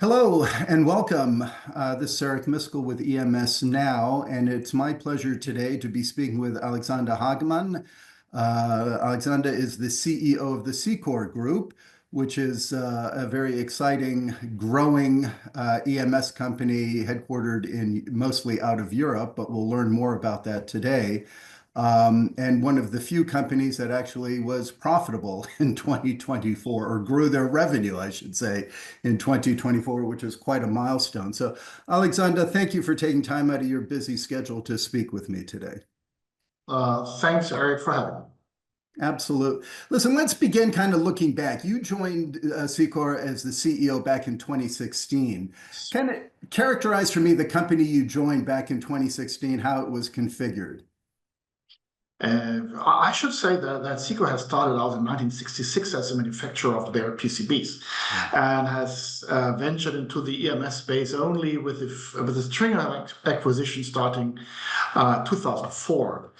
Hello and welcome. This is Eric Miskell with EMSNOW, and it's my pleasure today to be speaking with Alexander Hagemann. Alexander is the CEO of the Cicor Group, which is a very exciting, growing EMS company headquartered mostly out of Europe, but we'll learn more about that today. And one of the few companies that actually was profitable in 2024, or grew their revenue, I should say, in 2024, which is quite a milestone. So, Alexander, thank you for taking time out of your busy schedule to speak with me today. Thanks, Eric, for having me. Absolutely. Listen, let's begin kind of looking back. You joined Cicor as the CEO back in 2016. Kind of characterize for me the company you joined back in 2016, how it was configured. I should say that Cicor has started out in 1966 as a manufacturer of their PCBs and has ventured into the EMS space only with the string of acquisition starting 2004.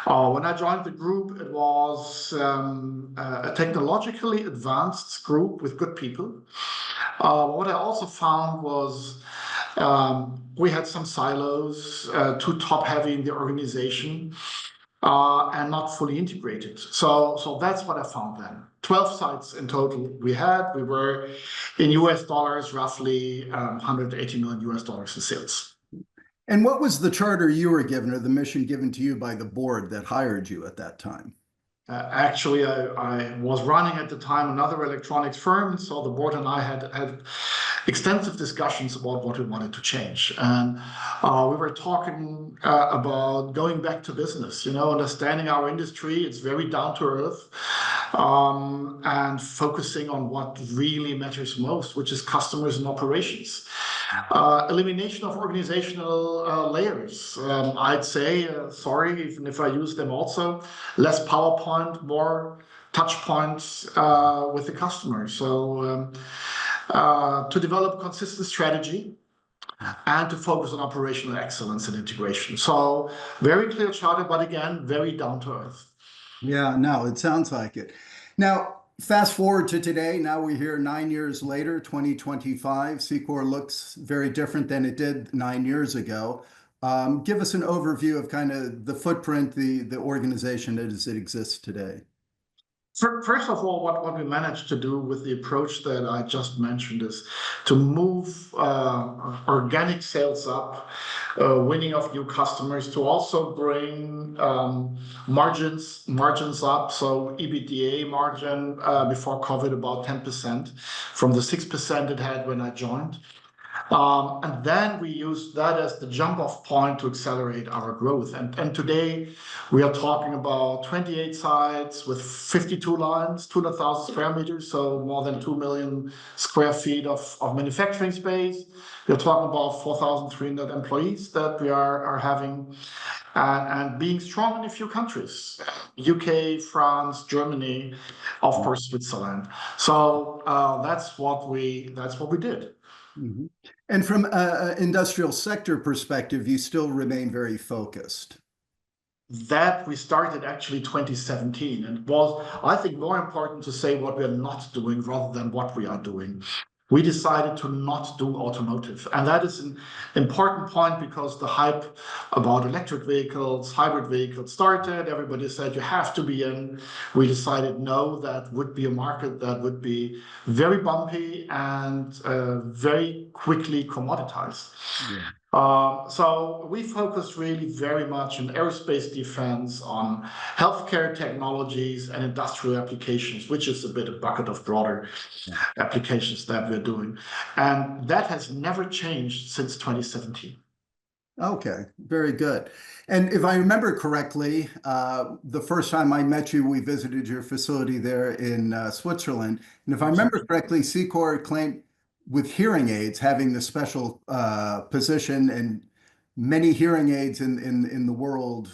When I joined the group, it was a technologically advanced group with good people. What I also found was we had some silos, too top-heavy in the organization. And not fully integrated. So that's what I found then. 12 sites in total we had. We were in US dollars, roughly $180 million in sales. And what was the charter you were given, or the mission given to you by the board that hired you at that time? Actually, I was running at the time another electronics firm, so the board and I had extensive discussions about what we wanted to change. And we were talking about going back to business, understanding our industry. It's very down to earth, and focusing on what really matters most, which is customers and operations. Elimination of organizational layers. I'd say, sorry, even if I use them also, less PowerPoint, more touch points with the customer. So to develop consistent strategy and to focus on operational excellence and integration. So very clear charter, but again, very down to earth. Yeah, no, it sounds like it. Now, fast forward to today. Now we're here 9 years later, 2025. Cicor looks very different than it did 9 years ago. Give us an overview of kind of the footprint, the organization as it exists today. First of all, what we managed to do with the approach that I just mentioned is to move organic sales up, winning of new customers, to also bring margins up. So EBITDA margin before COVID about 10% from the 6% it had when I joined. And then we used that as the jump-off point to accelerate our growth. And today we are talking about 28 sites with 52 lines, 200,000 square meters, so more than 2 million square feet of manufacturing space. We're talking about 4,300 employees that we are having, and being strong in a few countries: UK, France, Germany, of course, Switzerland. So that's what we did. Mm-hmm. And from an industrial sector perspective, you still remain very focused. That we started actually 2017, and it was, I think, more important to say what we're not doing rather than what we are doing. We decided to not do automotive. And that is an important point because the hype about electric vehicles, hybrid vehicles started. Everybody said you have to be in. We decided no, that would be a market that would be very bumpy and very quickly commoditized. Yeah. So we focused really very much on aerospace defense, on healthcare technologies and industrial applications, which is a bit of bucket of broader applications that we're doing. And that has never changed since 2017. Okay, very good. And if I remember correctly, the first time I met you, we visited your facility there in Switzerland. And if I remember correctly, Cicor claimed with hearing aids having the special position, and many hearing aids in the world.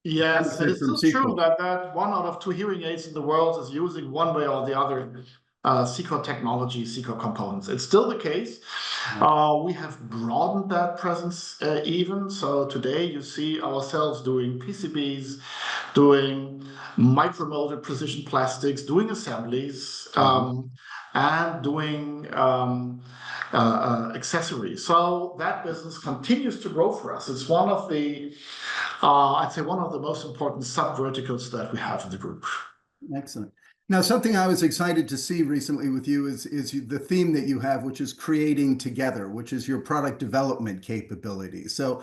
Yes, it is still true that 1 out of 2 hearing aids in the world is using one way or the other Cicor technology, Cicor components. It's still the case. We have broadened that presence even. So today you see ourselves doing PCBs, doing micromolded precision plastics, doing assemblies, and doing accessories. So that business continues to grow for us. It's one of the, I'd say, one of the most important sub-verticals that we have in the group. Excellent. Now, something I was excited to see recently with you is the theme that you have, which is creating together, which is your product development capability. So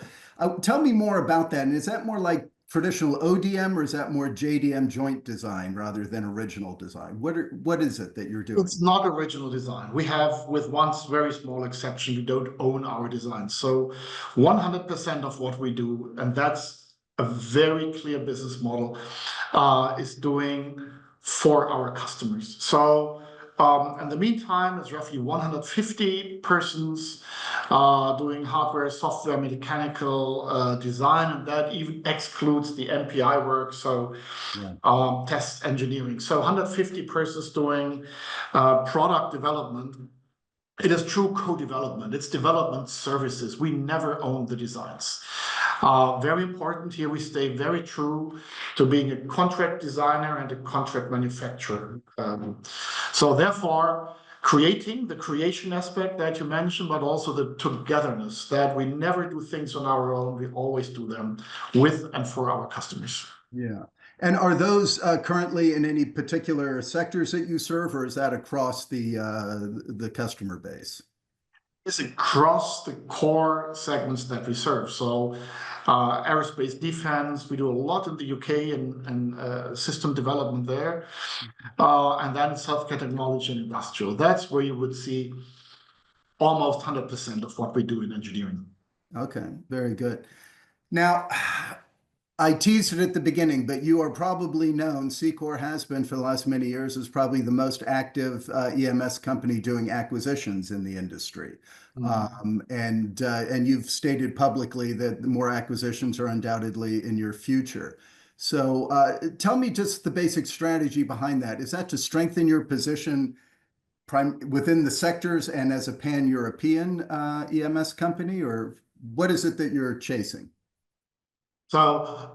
tell me more about that. And is that more like traditional ODM or is that more JDM joint design rather than original design? What is it that you're doing? It's not original design. We have, with one very small exception, we don't own our designs. So 100% of what we do, and that's a very clear business model, is doing for our customers. So in the meantime, it's roughly 150 persons doing hardware, software, mechanical design, and that even excludes the MPI work, so test engineering. So 150 persons doing product development. It is true co-development. It's development services. We never own the designs. Very important here, we stay very true to being a contract designer and a contract manufacturer. So therefore, creating the creation aspect that you mentioned, but also the togetherness, that we never do things on our own. We always do them with and for our customers. Yeah. And are those currently in any particular sectors that you serve, or is that across the customer base? It's across the core segments that we serve. So aerospace defense, we do a lot in the UK and system development there. And then healthcare technology and industrial. That's where you would see almost 100% of what we do in engineering. Okay, very good. Now, I teased it at the beginning, but you are probably known, Cicor has been for the last many years, as probably the most active EMS company doing acquisitions in the industry. And you've stated publicly that more acquisitions are undoubtedly in your future. So tell me just the basic strategy behind that. Is that to strengthen your position within the sectors and as a pan-European EMS company, or what is it that you're chasing? So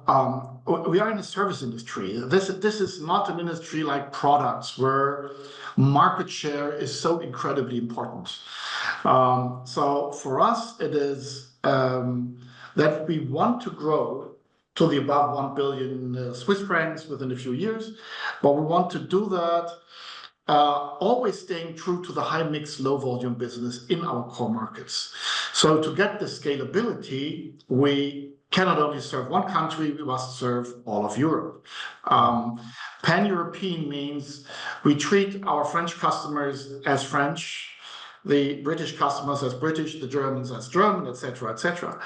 we are in the service industry. This is not an industry like products where market share is so incredibly important. So for us, it is that we want to grow to the above 1 billion Swiss francs within a few years, but we want to do that always staying true to the high mix, low volume business in our core markets. So to get the scalability, we cannot only serve one country, we must serve all of Europe. Pan-European means we treat our French customers as French, the British customers as British, the Germans as German, etc., etc.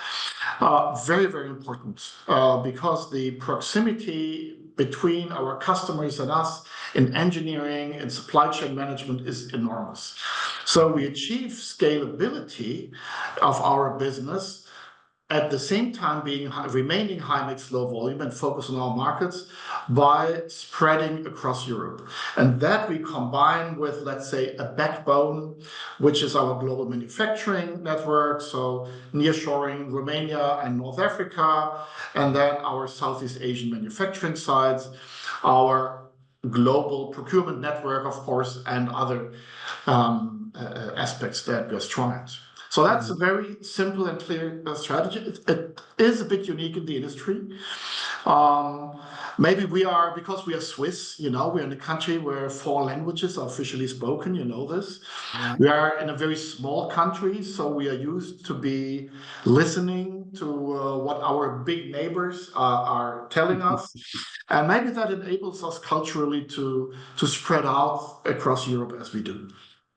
Very, very important because the proximity between our customers and us in engineering and supply chain management is enormous. So we achieve scalability of our business at the same time remaining high mix, low volume and focus on our markets by spreading across Europe. And that we combine with, let's say, a backbone, which is our global manufacturing network. So nearshoring Romania and North Africa, and then our Southeast Asian manufacturing sites, our global procurement network, of course, and other aspects that we're strong at. So that's a very simple and clear strategy. It is a bit unique in the industry. Maybe because we are Swiss, we're in a country where 4 languages are officially spoken, this. Yeah. We are in a very small country, so we are used to be listening to what our big neighbors are telling us. And maybe that enables us culturally to spread out across Europe as we do.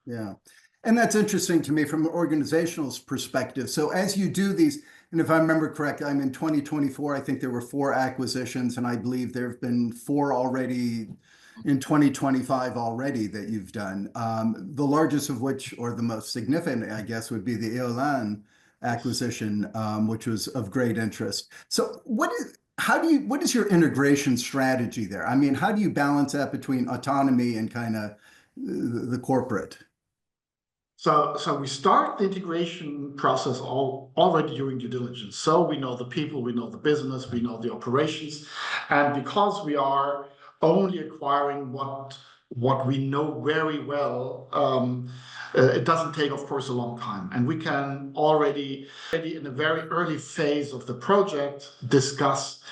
Yeah. And that's interesting to me from an organizational perspective. So as you do these, and if I remember correctly, I'm in 2024, I think there were 4 acquisitions, and I believe there have been 4 already in 2025 already that you've done. The largest of which, or the most significant, I guess, would be the EOLAN acquisition, which was of great interest. So what is your integration strategy there? I mean, how do you balance that between autonomy and kind of the corporate? So we start the integration process already during due diligence. So we know the people, we know the business, we know the operations. And because we are only acquiring what we know very well, it doesn't take, of course, a long time. And we can already in a very early phase of the project, discuss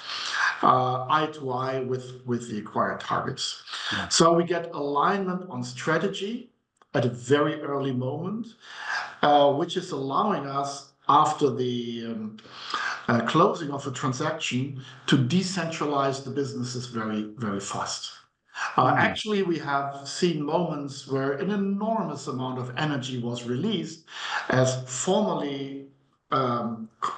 eye to eye with the acquired targets. Yeah. So we get alignment on strategy at a very early moment, which is allowing us, after the closing of a transaction, to decentralize the businesses very, very fast. Actually, we have seen moments where an enormous amount of energy was released as formerly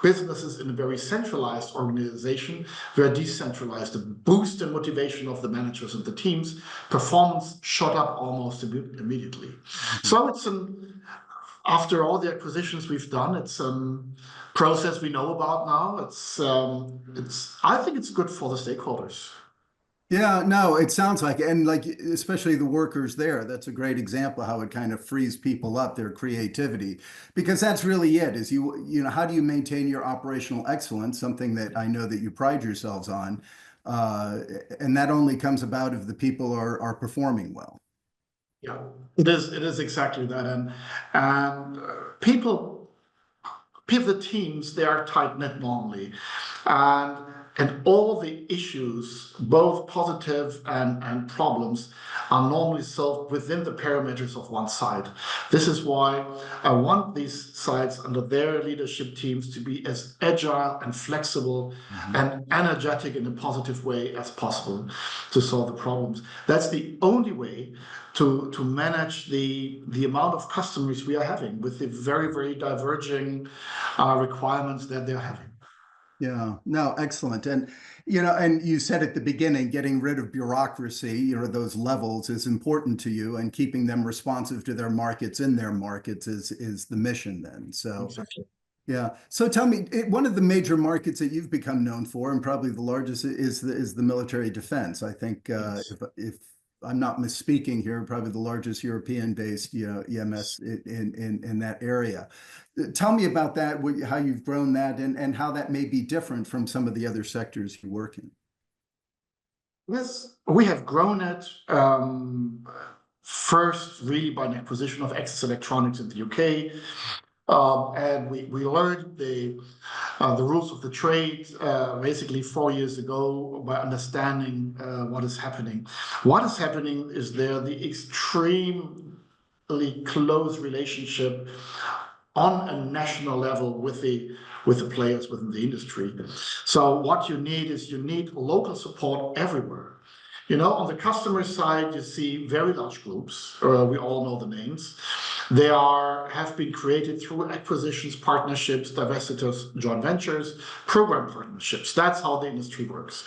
businesses in a very centralized organization were decentralized. The boost in motivation of the managers and the teams, performance shot up almost immediately. So it's after all the acquisitions we've done, it's a process we know about now. I think it's good for the stakeholders. Yeah, no, it sounds like it. And like, especially the workers there, that's a great example how it kind of frees people up, their creativity, because that's really it is how do you maintain your operational excellence, something that I know that you pride yourselves on. And that only comes about if the people are performing well. Yeah, it is exactly that. And people, the teams, they are tight-knit normally. And all the issues, both positive and problems, are normally solved within the parameters of one side. This is why I want these sites under their leadership teams to be as agile and flexible and energetic in a positive way as possible to solve the problems. That's the only way to manage the amount of customers we are having with the very, very diverging requirements that they're having. Yeah, no, excellent. And, and you said at the beginning, getting rid of bureaucracy, those levels is important to you, and keeping them responsive to their markets in their markets is the mission then. So, Exactly. yeah. So tell me, one of the major markets that you've become known for, and probably the largest, is the military defense. I think Yes. if I'm not misspeaking here, probably the largest European-based, EMS in that area. Tell me about that, how you've grown that, and how that may be different from some of the other sectors you work in. Yes, we have grown it first really by an acquisition of Access Electronics in the UK. And we learned the rules of the trade basically 4 years ago by understanding what is happening. What is happening is the extremely close relationship on a national level with the players within the industry. So what you need local support everywhere. On the customer side, you see very large groups. We all know the names. They have been created through acquisitions, partnerships, divestitures, joint ventures, program partnerships. That's how the industry works.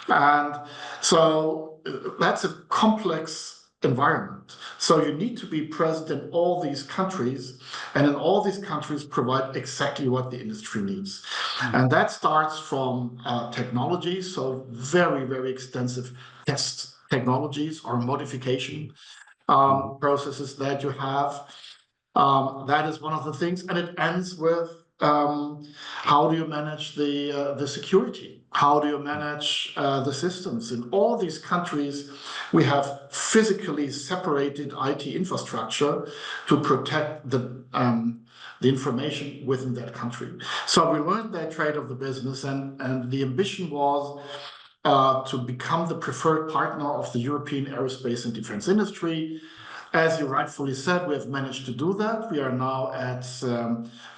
And so that's a complex environment. So you need to be present in all these countries, and in all these countries provide exactly what the industry needs. And that starts from technology, so very, very extensive test technologies or modification processes that you have. That is one of the things, and it ends with how do you manage the security? How do you manage the systems? In all these countries, we have physically separated IT infrastructure to protect the information within that country. So we learned that trade of the business, and the ambition was to become the preferred partner of the European aerospace and defense industry. As you rightfully said, we have managed to do that. We are now at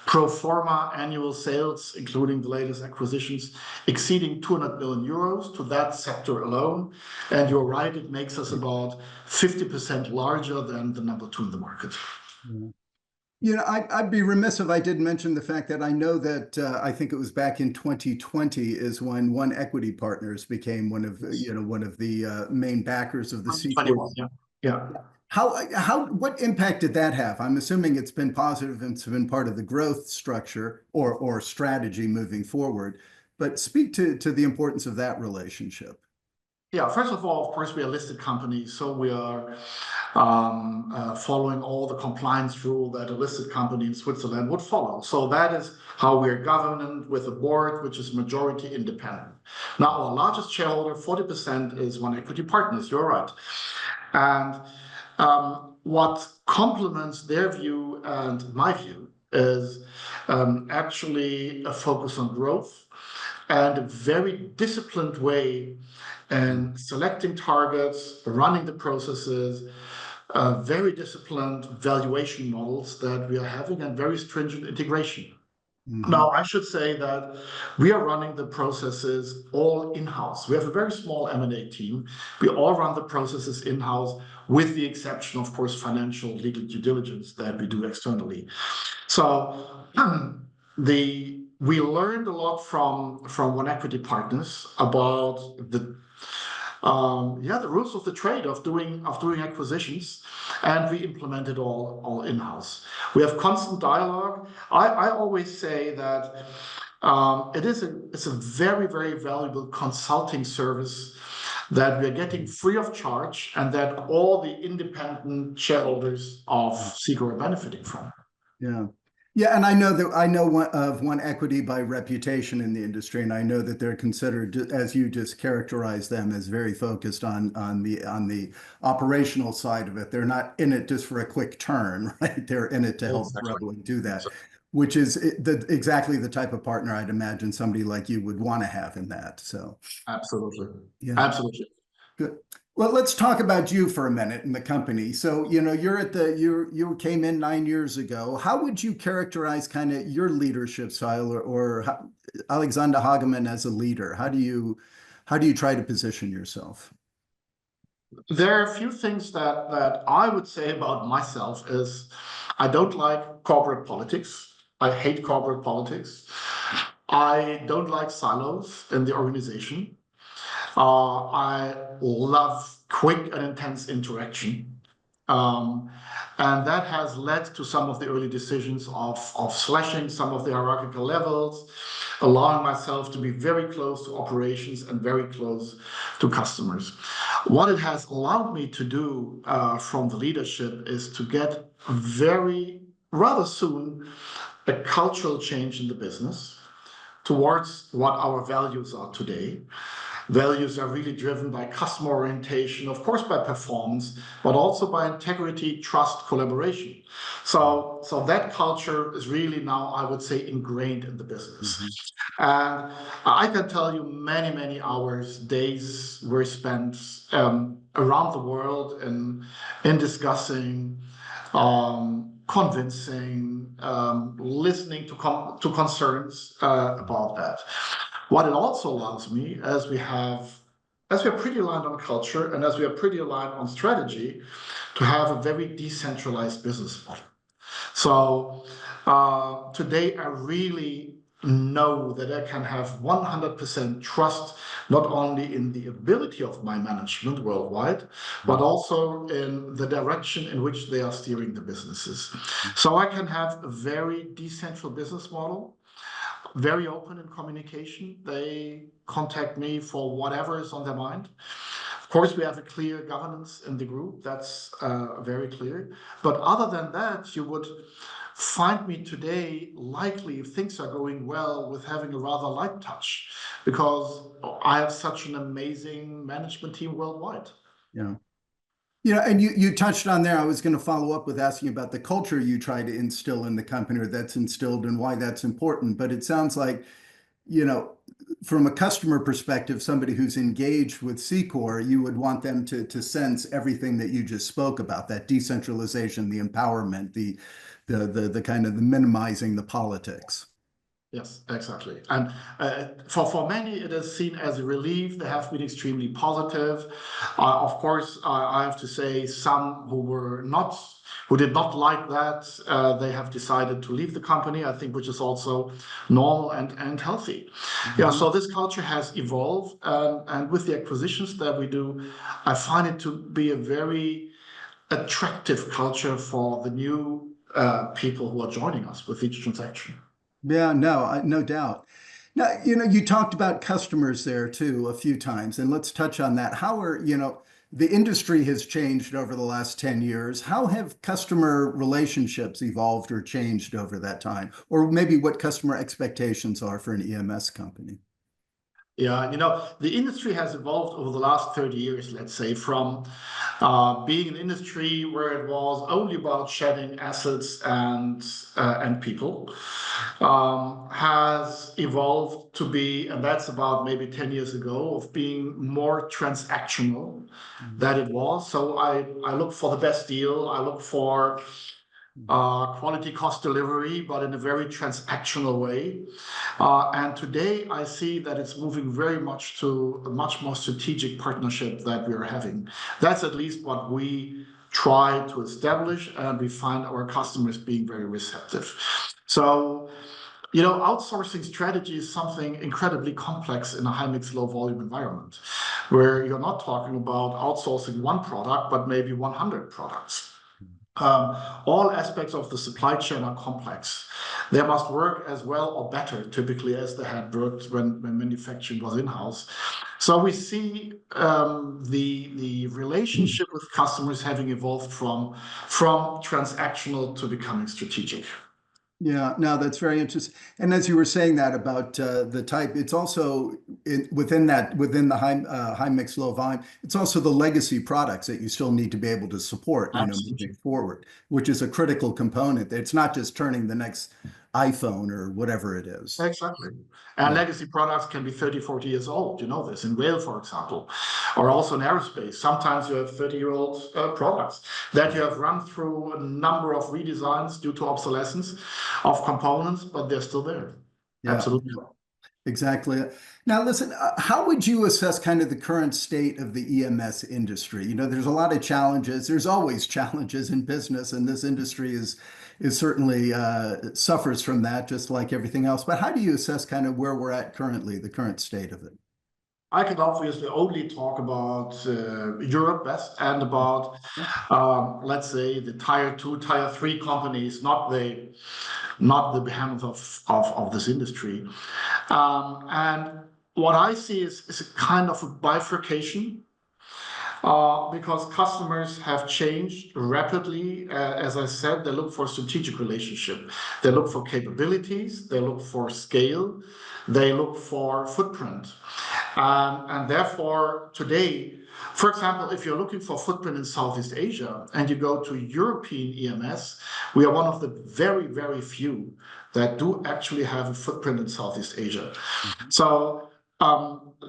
pro forma annual sales, including the latest acquisitions, exceeding 200 million euros to that sector alone. And you're right, it makes us about 50% larger than the number 2 in the market. I'd be remiss if I didn't mention the fact that I know that I think it was back in 2020 is when One Equity Partners became one of the main backers of the Cicor. Yeah. What impact did that have? I'm assuming it's been positive and it's been part of the growth structure or strategy moving forward. But speak to the importance of that relationship. Yeah, first of all, of course, we are a listed company, so we are following all the compliance rule that a listed company in Switzerland would follow. So that is how we are governed, with a board which is majority independent. Now, our largest shareholder, 40%, is One Equity Partners. You're right. And What complements their view and my view is actually a focus on growth and a very disciplined way in selecting targets, running the processes, very disciplined valuation models that we are having, and very stringent integration. Now, I should say that we are running the processes all in-house. We have a very small M&A team. We all run the processes in-house, with the exception, of course, financial legal due diligence that we do externally. So we learned a lot from One Equity Partners about the rules of the trade of doing acquisitions, and we implement it all in-house. We have constant dialogue. I always say that it's a very, very valuable consulting service that we're getting free of charge, and that all the independent shareholders of Cicor are benefiting from. Yeah. Yeah, and I know of One Equity by reputation in the industry, and I know that they're considered, as you just characterized them, as very focused on the operational side of it. They're not in it just for a quick turn, right? They're in it to help grow and do that, which is exactly the type of partner I'd imagine somebody like you would want to have in that. So absolutely, yeah, absolutely. Good. Well, let's talk about you for a minute in the company. So, you came in 9 years ago. How would you characterize kind of your leadership style, or Alexander Hagemann as a leader? How do you try to position yourself? There are a few things that I would say about myself is I don't like corporate politics. I hate corporate politics. I don't like silos in the organization. I love quick and intense interaction. And that has led to some of the early decisions of slashing some of the hierarchical levels, allowing myself to be very close to operations and very close to customers. What it has allowed me to do from the leadership is to get rather soon a cultural change in the business towards what our values are today. Values are really driven by customer orientation, of course, by performance, but also by integrity, trust, collaboration. So that culture is really now, I would say, ingrained in the business. And I can tell you many hours, days were spent around the world in discussing, convincing, listening to concerns about that. What it also allows me, as we are pretty aligned on culture and as we are pretty aligned on strategy, to have a very decentralized business model. So today I really know that I can have 100% trust, not only in the ability of my management worldwide, but also in the direction in which they are steering the businesses. So I can have a very decentralized business model, very open in communication. They contact me for whatever is on their mind. Of course, we have a clear governance in the group. That's very clear. But other than that, you would find me today likely, if things are going well, with having a rather light touch, because I have such an amazing management team worldwide. Yeah. And you touched on there, I was going to follow up with asking about the culture you try to instill in the company, or that's instilled, and why that's important. But it sounds like, from a customer perspective, somebody who's engaged with Cicor, you would want them to sense everything that you just spoke about, that decentralization, the empowerment, the kind of the minimizing the politics. Yes, exactly. And for many, it is seen as a relief. They have been extremely positive. Of course, I have to say, some who did not like that, they have decided to leave the company, I think, which is also normal and healthy. Yeah, so this culture has evolved, and with the acquisitions that we do, I find it to be a very attractive culture for the new people who are joining us with each transaction. Yeah, no doubt. Now, you talked about customers there too a few times, and let's touch on that. The industry has changed over the last 10 years. How have customer relationships evolved or changed over that time? Or maybe what customer expectations are for an EMS company? Yeah, the industry has evolved over the last 30 years, let's say, from being an industry where it was only about shedding assets and people, has evolved to be, and that's about maybe 10 years ago, of being more transactional than it was. So I look for the best deal. I look for quality cost delivery, but in a very transactional way. And today I see that it's moving very much to a much more strategic partnership that we are having. That's at least what we try to establish, and we find our customers being very receptive. So, you know, outsourcing strategy is something incredibly complex in a high mix, low volume environment, where you're not talking about outsourcing one product, but maybe 100 products. All aspects of the supply chain are complex. They must work as well or better, typically, as they had worked when manufacturing was in-house. So we see the relationship with customers having evolved from transactional to becoming strategic. Yeah, no, that's very interesting. And as you were saying that about the type, it's also within the high mix, low volume. It's also the legacy products that you still need to be able to support, moving forward, which is a critical component. It's not just turning the next iPhone or whatever it is. Exactly. And legacy products can be 30, 40 years old. You know this in rail, for example, or also in aerospace. Sometimes you have 30-year-old products that you have run through a number of redesigns due to obsolescence of components, but they're still there. Yeah, absolutely. Exactly. Now, listen, how would you assess kind of the current state of the EMS industry? You know, there's a lot of challenges. There's always challenges in business, and this industry is certainly suffers from that, just like everything else. But how do you assess kind of where we're at currently, the current state of it? I can obviously only talk about Europe best and about, let's say, the tier 2, tier 3 companies, not the behemoth of this industry. And what I see is a kind of a bifurcation, because customers have changed rapidly. As I said, they look for strategic relationship. They look for capabilities. They look for scale. They look for footprint. And therefore, today, for example, if you're looking for footprint in Southeast Asia and you go to European EMS, we are one of the very, very few that do actually have a footprint in Southeast Asia. So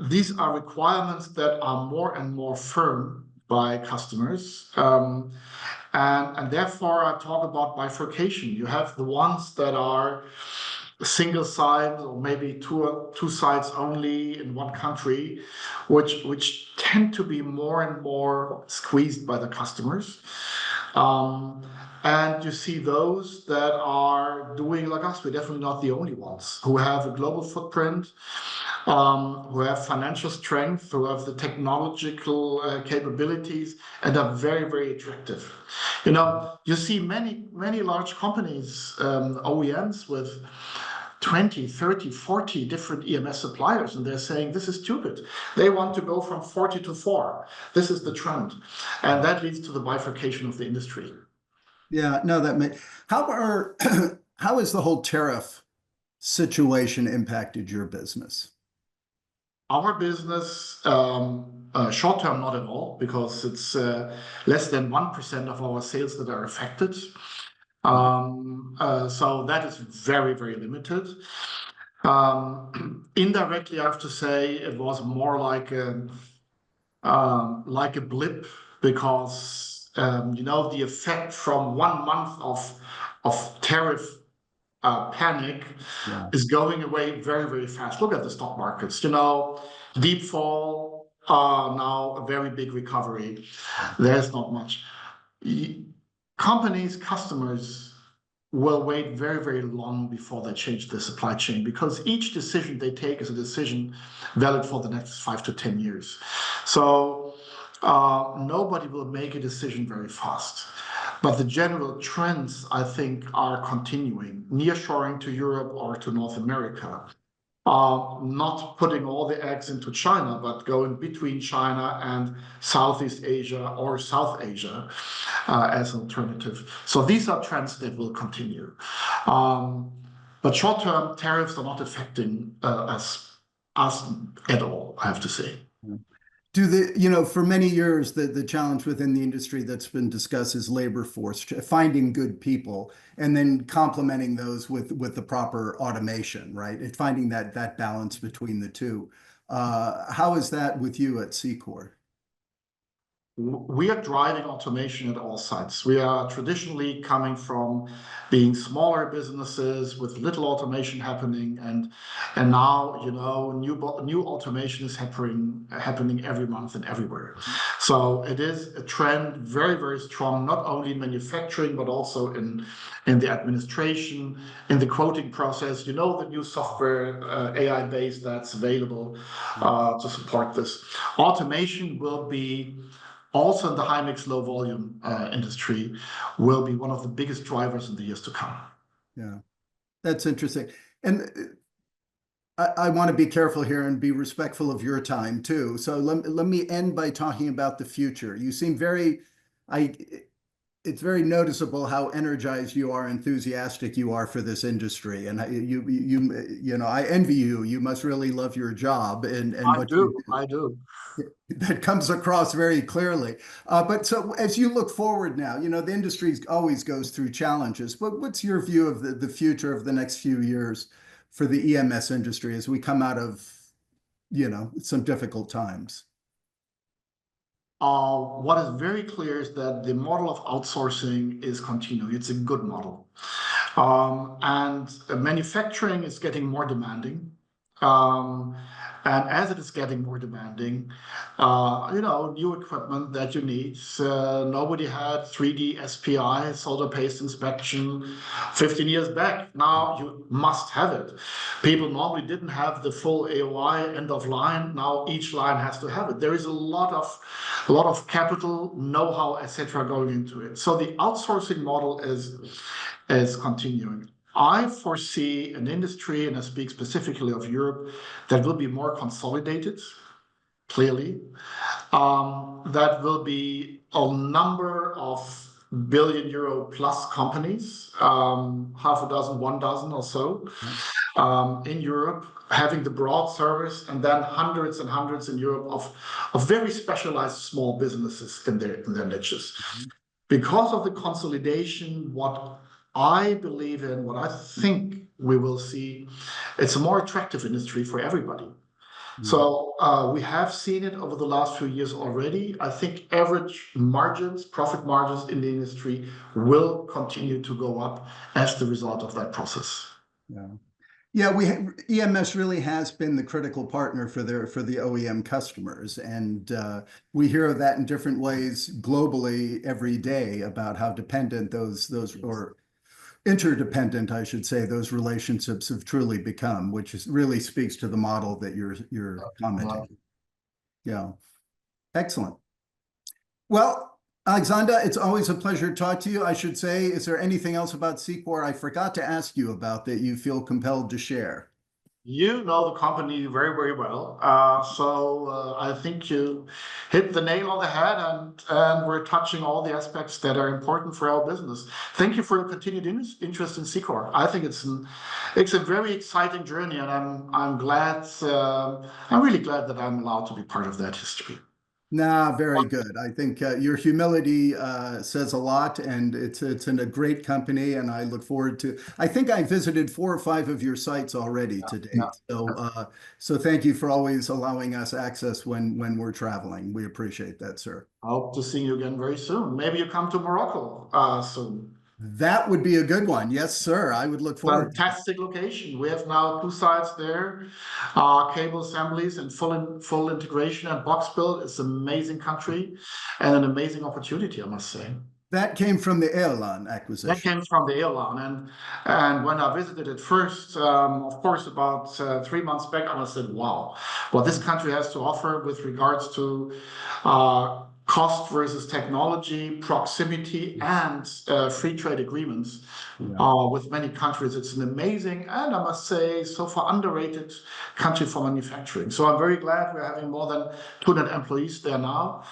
these are requirements that are more and more firm by customers. And therefore, I talk about bifurcation. You have the ones that are single site or maybe two sites only in one country, which tend to be more and more squeezed by the customers. And you see those that are doing like us. We're definitely not the only ones who have a global footprint, who have financial strength, who have the technological capabilities, and are very, very attractive. You know, you see many large companies, OEMs with 20, 30, 40 different EMS suppliers, and they're saying this is stupid. They want to go from 40 to 4. This is the trend. And that leads to the bifurcation of the industry. Yeah, no, how has the whole tariff situation impacted your business? Our business, short term, not at all, because it's less than 1% of our sales that are affected. So that is very, very limited. Indirectly, I have to say it was more like a blip, because you know, the effect from 1 month of tariff panic is going away very, very fast. Look at the stock markets, you know, deep fall, now a very big recovery. There's not much. Companies, customers will wait very, very long before they change the supply chain, because each decision they take is a decision valid for the next 5 to 10 years. So nobody will make a decision very fast. But the general trends, I think, are continuing. Nearshoring to Europe or to North America, not putting all the eggs into China, but going between China and Southeast Asia or South Asia as an alternative. So these are trends that will continue. But short-term tariffs are not affecting us at all, I have to say. For many years, the challenge within the industry that's been discussed is labor force, finding good people and then complementing those with the proper automation, right? And finding that balance between the two. How is that with you at Cicor? We are driving automation at all sites. We are traditionally coming from being smaller businesses with little automation happening, and now new automation is happening every month and everywhere. So it is a trend, very, very strong, not only in manufacturing but also in the administration, in the quoting process. The new software AI-based that's available to support this. Automation will be also in the high mix, low volume industry, will be one of the biggest drivers in the years to come. Yeah, that's interesting. And I want to be careful here and be respectful of your time too. So let me end by talking about the future. You seem it's very noticeable how energized you are, enthusiastic you are for this industry, and I envy you. You must really love your job and what you do. I do. That comes across very clearly. But so as you look forward now, the industry always goes through challenges. But what's your view of the future of the next few years for the EMS industry as we come out of, some difficult times? What is very clear is that the model of outsourcing is continuing. It's a good model. And manufacturing is getting more demanding. And as it is getting more demanding, new equipment that you need. Nobody had 3D SPI, solder paste inspection, 15 years back. Now you must have it. People normally didn't have the full AOI end of line. Now each line has to have it. There is a lot of capital, know-how, etc., going into it. So the outsourcing model is continuing. I foresee an industry, and I speak specifically of Europe, that will be more consolidated, clearly. That will be a number of billion-euro plus companies, half a dozen, 1 dozen or so, in Europe, having the broad service, and then hundreds and hundreds in Europe of very specialized small businesses in their niches. Because of the consolidation, what I believe in, what I think we will see, it's a more attractive industry for everybody. So we have seen it over the last few years already. I think average margins, profit margins in the industry will continue to go up as the result of that process. Yeah, EMS really has been the critical partner for the OEM customers, and we hear of that in different ways globally every day about how dependent those or interdependent, I should say, those relationships have truly become, which really speaks to the model that you're commenting. Yeah, excellent. Well, Alexander, it's always a pleasure to talk to you. I should say, is there anything else about Cicor I forgot to ask you about that you feel compelled to share? You know the company very, very well. So I think you hit the nail on the head, and we're touching all the aspects that are important for our business. Thank you for your continued interest in Cicor. I think it's a very exciting journey, and I'm really glad that I'm allowed to be part of that history. Nah, very good. I think your humility says a lot, and it's in a great company, and I look forward to. I think I visited 4 or 5 of your sites already to date. So thank you for always allowing us access when we're traveling. We appreciate that, sir. I hope to see you again very soon. Maybe you come to Morocco soon. That would be a good one. Yes, sir. I would look forward. Fantastic location. We have now 2 sites there, cable assemblies and full integration and box build. It's an amazing country and an amazing opportunity, I must say. That came from the Erlan acquisition. That came from the Erlan, and when I visited it first, of course, about 3 months back, I said, "Wow, what this country has to offer with regards to cost versus technology, proximity, and free trade agreements with many countries. It's an amazing, and I must say, so far underrated country for manufacturing. So I'm very glad we're having more than 200 employees there now.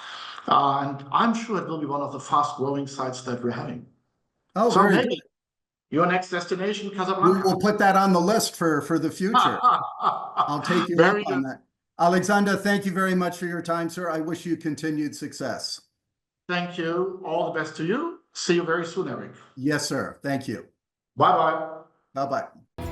And I'm sure it will be one of the fast growing sites that we're having. Oh, so very maybe your next destination, Casablanca. We'll put that on the list for the future. I'll take you up on that. Alexander, thank you very much for your time, sir. I wish you continued success. Thank you. All the best to you. See you very soon, Eric. Yes, sir. Thank you. Bye-bye. Bye-bye.